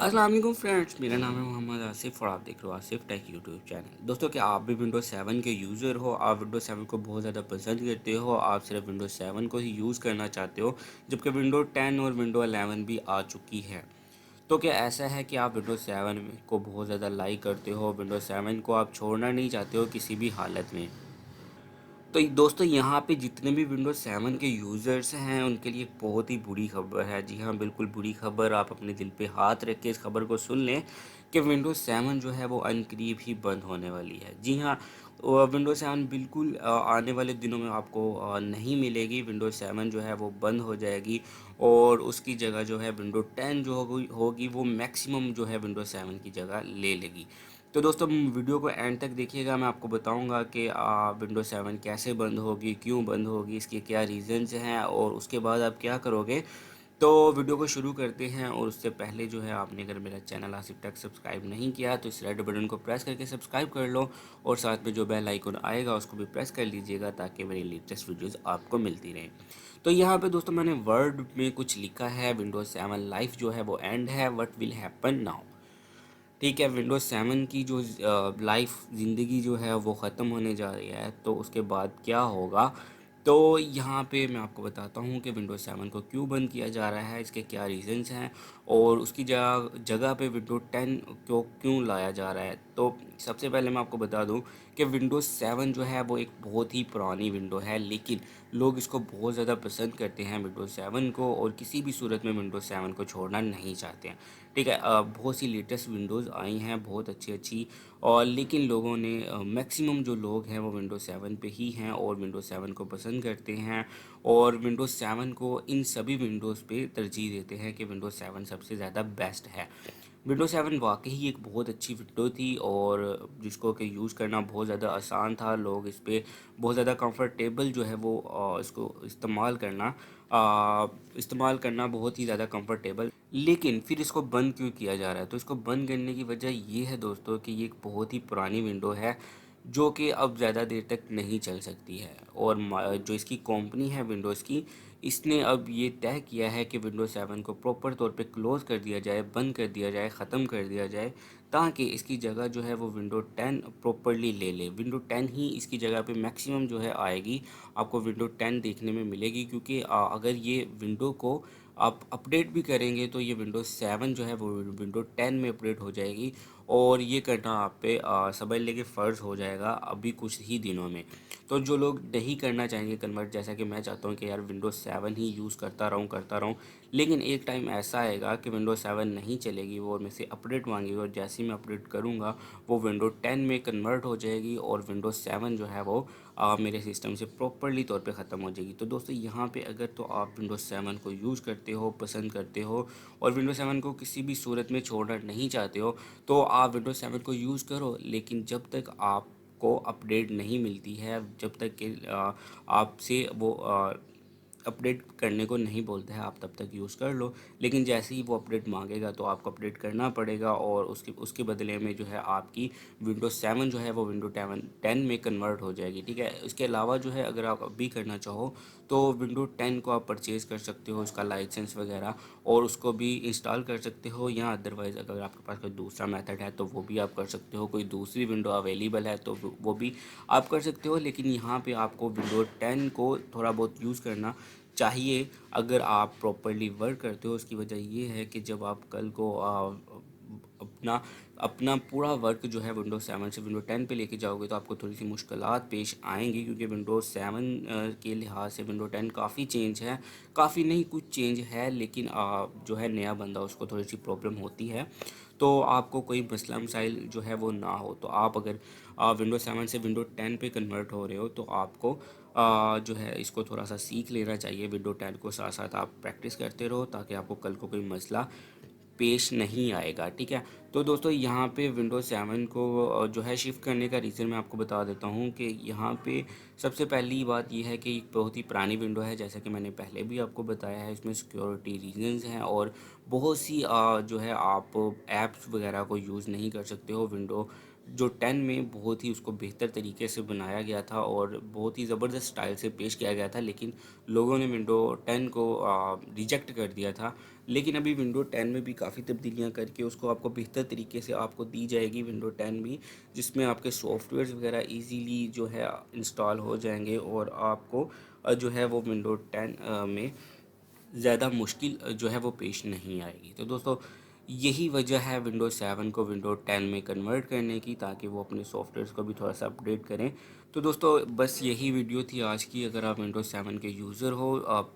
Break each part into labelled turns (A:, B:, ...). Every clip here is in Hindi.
A: अस्सलाम वालेकुम फ्रेंड्स, मेरा नाम है मोहम्मद आसिफ और आप देख रहे हो आसिफ टेक यूट्यूब चैनल। दोस्तों, क्या आप भी विंडोज़ 7 के यूज़र हो? आप विंडोज़ 7 को बहुत ज़्यादा पसंद करते हो? आप सिर्फ विंडोज़ 7 को ही यूज़ करना चाहते हो, जबकि विंडोज़ 10 और विंडोज़ 11 भी आ चुकी है। तो क्या ऐसा है कि आप विंडोज़ 7 को बहुत ज़्यादा लाइक करते हो, विंडोज़ 7 को आप छोड़ना नहीं चाहते हो किसी भी हालत में? तो दोस्तों, यहाँ पे जितने भी विंडोज़ 7 के यूज़र्स हैं उनके लिए एक बहुत ही बुरी खबर है। जी हाँ, बिल्कुल बुरी खबर। आप अपने दिल पे हाथ रख के इस खबर को सुन लें कि विंडोज़ 7 जो है वो अनकरीब ही बंद होने वाली है। जी हाँ, विंडोज़ 7 बिल्कुल आने वाले दिनों में आपको नहीं मिलेगी। विंडोज़ 7 जो है वो बंद हो जाएगी और उसकी जगह जो है विंडोज़ 10 जो होगी वो मैक्सिमम जो है विंडोज़ 7 की जगह ले लेगी। तो दोस्तों, वीडियो को एंड तक देखिएगा। मैं आपको बताऊंगा कि विंडोज़ 7 कैसे बंद होगी, क्यों बंद होगी, इसके क्या रीज़न्स हैं और उसके बाद आप क्या करोगे। तो वीडियो को शुरू करते हैं। और उससे पहले जो है, आपने अगर मेरा चैनल आसिफ टेक सब्सक्राइब नहीं किया तो इस रेड बटन को प्रेस करके सब्सक्राइब कर लो और साथ में जो बेल आइकन आएगा उसको भी प्रेस कर लीजिएगा ताकि मेरी लेटेस्ट वीडियोज़ आपको मिलती रहें। तो यहाँ पे दोस्तों, मैंने वर्ड में कुछ लिखा है, विंडोज़ 7 लाइफ जो है वो एंड है, व्हाट विल हैपन नाउ। ठीक है, विंडोज़ 7 की जो लाइफ ज़िंदगी जो है वो ख़त्म होने जा रही है, तो उसके बाद क्या होगा। तो यहाँ पे मैं आपको बताता हूँ कि विंडोज़ 7 को क्यों बंद किया जा रहा है, इसके क्या रीज़न्स हैं और उसकी जगह जगह पे विंडोज़ 10 को क्यों लाया जा रहा है। तो सबसे पहले मैं आपको बता दूँ कि विंडोज़ 7 जो है वो एक बहुत ही पुरानी विंडो है, लेकिन लोग इसको बहुत ज़्यादा पसंद करते हैं विंडोज़ 7 को, और किसी भी सूरत में विंडोज़ 7 को छोड़ना नहीं चाहते हैं। ठीक है, बहुत सी लेटेस्ट विंडोज़ आई हैं, बहुत अच्छी अच्छी, और लेकिन लोगों ने मैक्सिमम जो लोग हैं वो विंडोज़ 7 पे ही हैं और विंडोज़ 7 को पसंद करते हैं और विंडोज़ 7 को इन सभी विंडोज़ पे तरजीह देते हैं कि विंडोज़ 7 सबसे ज़्यादा बेस्ट है। विंडोज़ 7 वाक़ई एक बहुत अच्छी विंडो थी और जिसको कि यूज़ करना बहुत ज़्यादा आसान था। लोग इस पे बहुत ज़्यादा कंफर्टेबल जो है वो इसको इस्तेमाल करना बहुत ही ज़्यादा कंफर्टेबल। लेकिन फिर इसको बंद क्यों किया जा रहा है? तो इसको बंद करने की वजह ये है दोस्तों कि ये एक बहुत ही पुरानी विंडो है जो कि अब ज़्यादा देर तक नहीं चल सकती है। और जो इसकी कंपनी है विंडोज़ की, इसने अब ये तय किया है कि विंडोज़ 7 को प्रॉपर तौर पे क्लोज़ कर दिया जाए, बंद कर दिया जाए, ख़त्म कर दिया जाए, ताकि इसकी जगह जो है वो विंडोज़ 10 प्रॉपरली ले ले। विंडोज़ 10 ही इसकी जगह पे मैक्सिमम जो है आएगी, आपको विंडोज़ 10 देखने में मिलेगी, क्योंकि अगर ये विंडो को आप अपडेट भी करेंगे तो ये विंडोज़ 7 जो है वो विंडोज़ 10 में अपडेट हो जाएगी और ये करना आप पे समझ लें कि फ़र्ज़ हो जाएगा अभी कुछ ही दिनों में। तो जो लोग नहीं करना चाहेंगे कन्वर्ट, जैसा कि मैं चाहता हूँ कि यार विंडोज़ 7 ही यूज़ करता रहूँ, लेकिन एक टाइम ऐसा आएगा कि विंडोज़ 7 नहीं चलेगी वो और मेरे से अपडेट मांगेगी और जैसे ही मैं अपडेट करूँगा वो विंडोज़ 10 में कन्वर्ट हो जाएगी और विंडोज़ 7 जो है वो मेरे सिस्टम से प्रॉपरली तौर पे ख़त्म हो जाएगी। तो दोस्तों, यहाँ पे अगर तो आप विंडोज़ 7 को यूज़ करते हो, पसंद करते हो और विंडोज़ 7 को किसी भी सूरत में छोड़ना नहीं चाहते हो, तो आप विंडोज़ 7 को यूज़ करो, लेकिन जब तक आपको अपडेट नहीं मिलती है, जब तक कि आपसे वो अपडेट करने को नहीं बोलता है, आप तब तक यूज़ कर लो। लेकिन जैसे ही वो अपडेट मांगेगा तो आपको अपडेट करना पड़ेगा और उसके उसके बदले में जो है आपकी विंडोज़ 7 जो है वो विंडोज़ 10 में कन्वर्ट हो जाएगी। ठीक है, इसके अलावा जो है अगर आप अभी करना चाहो तो विंडोज़ 10 को आप परचेज़ कर सकते हो, उसका लाइसेंस वगैरह, और उसको भी इंस्टॉल कर सकते हो, या अदरवाइज़ अगर आपके पास कोई दूसरा मेथड है तो वो भी आप कर सकते हो, कोई दूसरी विंडो अवेलेबल है तो वो भी आप कर सकते हो। लेकिन यहाँ पे आपको विंडोज़ 10 को थोड़ा बहुत यूज़ करना चाहिए अगर आप प्रॉपरली वर्क करते हो। उसकी वजह ये है कि जब आप कल को अपना अपना पूरा वर्क जो है विंडोज़ 7 से विंडोज़ 10 पे लेके जाओगे तो आपको थोड़ी सी मुश्किलात पेश आएंगी, क्योंकि विंडोज़ 7 के लिहाज से विंडोज़ 10 काफ़ी चेंज है। काफ़ी नहीं, कुछ चेंज है, लेकिन जो है नया बंदा उसको थोड़ी सी प्रॉब्लम होती है। तो आपको कोई मसला मसाइल जो है वो ना हो, तो आप अगर विंडोज़ 7 से विंडोज़ 10 पे कन्वर्ट हो रहे हो तो आपको जो है इसको थोड़ा सा सीख लेना चाहिए। विंडोज़ 10 को साथ साथ आप प्रैक्टिस करते रहो ताकि आपको कल को कोई मसला पेश नहीं आएगा। ठीक है, तो दोस्तों यहाँ पे विंडोज़ 7 को जो है शिफ्ट करने का रीज़न मैं आपको बता देता हूँ कि यहाँ पे सबसे पहली बात ये है कि एक बहुत ही पुरानी विंडो है, जैसा कि मैंने पहले भी आपको बताया है। इसमें सिक्योरिटी रीजंस हैं और बहुत सी जो है आप ऐप्स वगैरह को यूज़ नहीं कर सकते हो विंडो जो 10 में बहुत ही उसको बेहतर तरीके से बनाया गया था और बहुत ही ज़बरदस्त स्टाइल से पेश किया गया था, लेकिन लोगों ने विंडो 10 को रिजेक्ट कर दिया था। लेकिन अभी विंडो 10 में भी काफ़ी तब्दीलियां करके उसको आपको बेहतर तरीके से आपको दी जाएगी विंडो 10 भी, जिसमें आपके सॉफ्टवेयर्स वगैरह इजीली जो है इंस्टॉल हो जाएंगे और आपको जो है वो विंडो 10 में ज़्यादा मुश्किल जो है वो पेश नहीं आएगी। तो दोस्तों यही वजह है विंडोज़ 7 को विंडो 10 में कन्वर्ट करने की, ताकि वो अपने सॉफ्टवेयर्स को भी थोड़ा सा अपडेट करें। तो दोस्तों बस यही वीडियो थी आज की। अगर आप विंडोज़ 7 के यूज़र हो, आप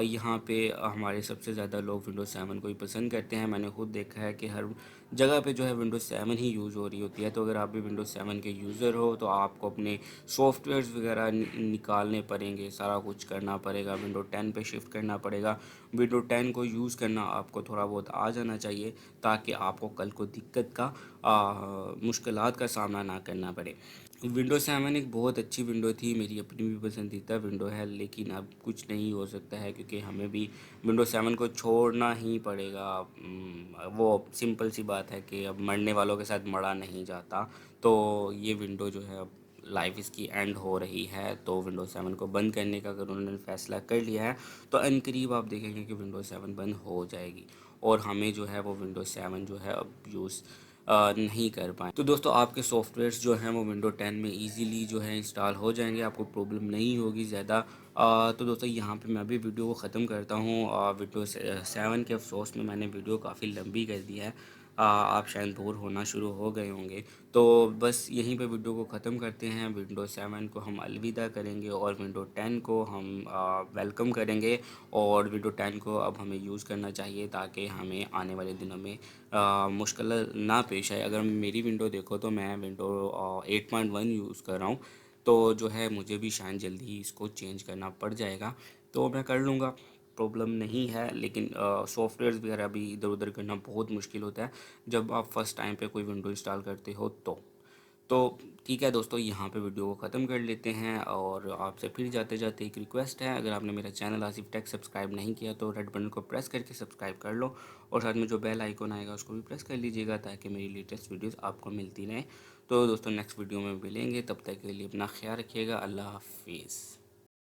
A: यहाँ पे हमारे सबसे ज़्यादा लोग विंडोज़ 7 को ही पसंद करते हैं। मैंने खुद देखा है कि हर जगह पे जो है विंडोज़ 7 ही यूज़ हो रही होती है। तो अगर आप भी विंडोज़ 7 के यूज़र हो तो आपको अपने सॉफ्टवेयर्स वगैरह निकालने पड़ेंगे, सारा कुछ करना पड़ेगा, विंडो 10 पे शिफ्ट करना पड़ेगा। विंडो 10 को यूज़ करना आपको थोड़ा बहुत आ जाना चाहिए, ताकि आपको कल को दिक्कत का मुश्किलात का सामना ना करना पड़े। विंडो 7 एक बहुत अच्छी विंडो थी, मेरी अपनी भी पसंदीदा विंडो है, लेकिन अब कुछ नहीं हो सकता है क्योंकि हमें भी विंडो 7 को छोड़ना ही पड़ेगा। वो सिंपल सी बात है कि अब मरने वालों के साथ मरा नहीं जाता। तो ये विंडो जो है अब लाइफ इसकी एंड हो रही है। तो विंडो 7 को बंद करने का अगर उन्होंने फ़ैसला कर लिया है तो अनकरीब आप देखेंगे कि विंडो 7 बंद हो जाएगी और हमें जो है वो विंडो 7 जो है अब यूज़ नहीं कर पाए। तो दोस्तों आपके सॉफ्टवेयर्स जो हैं वो विंडो 10 में इजीली जो है इंस्टॉल हो जाएंगे, आपको प्रॉब्लम नहीं होगी ज़्यादा। तो दोस्तों यहाँ पे मैं अभी वीडियो को ख़त्म करता हूँ। विंडो 7 के अफसोस में मैंने वीडियो काफ़ी लंबी कर दी है। आप शायद बोर होना शुरू हो गए होंगे। तो बस यहीं पे वीडियो को ख़त्म करते हैं। विंडो 7 को हम अलविदा करेंगे और विंडो 10 को हम वेलकम करेंगे। और विंडो 10 को अब हमें यूज़ करना चाहिए ताकि हमें आने वाले दिनों में मुश्किल ना पेश आए। अगर मेरी विंडो देखो तो मैं विंडो 8.1 यूज़ कर रहा हूँ, तो जो है मुझे भी शायद जल्दी ही इसको चेंज करना पड़ जाएगा। तो मैं कर लूँगा, प्रॉब्लम नहीं है। लेकिन सॉफ्टवेयर्स वगैरह भी इधर उधर करना बहुत मुश्किल होता है जब आप फर्स्ट टाइम पे कोई विंडो इंस्टॉल करते हो। तो ठीक है दोस्तों, यहाँ पे वीडियो को ख़त्म कर लेते हैं। और आपसे फिर जाते जाते एक रिक्वेस्ट है, अगर आपने मेरा चैनल आसिफ टेक सब्सक्राइब नहीं किया तो रेड बटन को प्रेस करके सब्सक्राइब कर लो और साथ में जो बेल आइकन आएगा उसको भी प्रेस कर लीजिएगा ताकि मेरी लेटेस्ट वीडियोस आपको मिलती रहें। तो दोस्तों नेक्स्ट वीडियो में मिलेंगे, तब तक के लिए अपना ख्याल रखिएगा। अल्लाह हाफिज़।